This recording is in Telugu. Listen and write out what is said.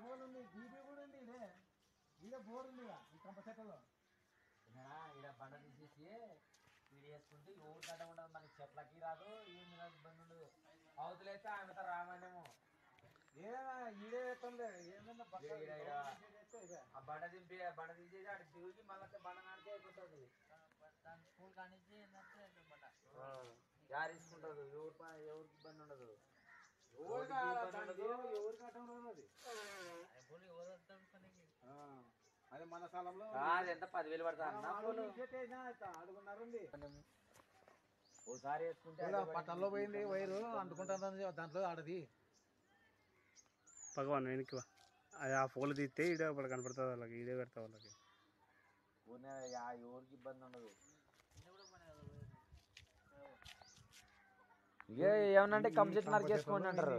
పోలు ఉంది, జీపీ కూడా ఉంది. ఇదే బోర్ ఉంది ఈ కంప చెట్టలో. ఇక్కడ బండ తీసేసి వీడి వేసుకుంటే ఊరు కట్ట ఉండదు, మనకి చెట్లకి రాదు, ఏం ఇబ్బంది ఉండదు. అవతలైతే ఆమెతో రామానేమో ఏదైనా ఈడే వేస్తుంది. ఆ బండ దింపి బండ తీసేసి అక్కడ తిరిగి మళ్ళీ బండ నాడితే అయిపోతుంది. స్కూల్ కానించి యారు తీసుకుంటుంది, ఎవరికి ఇబ్బంది ఉండదు. అదే మన స్థలంలో ఎంత 10,000 పడతా అడుగున్నారండి. ఓసారి వేసుకుంటే పట్టణంలో పోయింది వైరు అంటుకుంటుంది దాంట్లో ఆడది. భగవాన్ వెనక్కి అది ఆ పూలు తీస్తే ఈడే కనపడుతుంది వాళ్ళకి, ఈడే పెడతా వాళ్ళకి. ఎవరికి ఇబ్బంది ఉండదు. ఇక ఏమన్నా కంప్లీట్ నరికేసుకోండి అంటారు.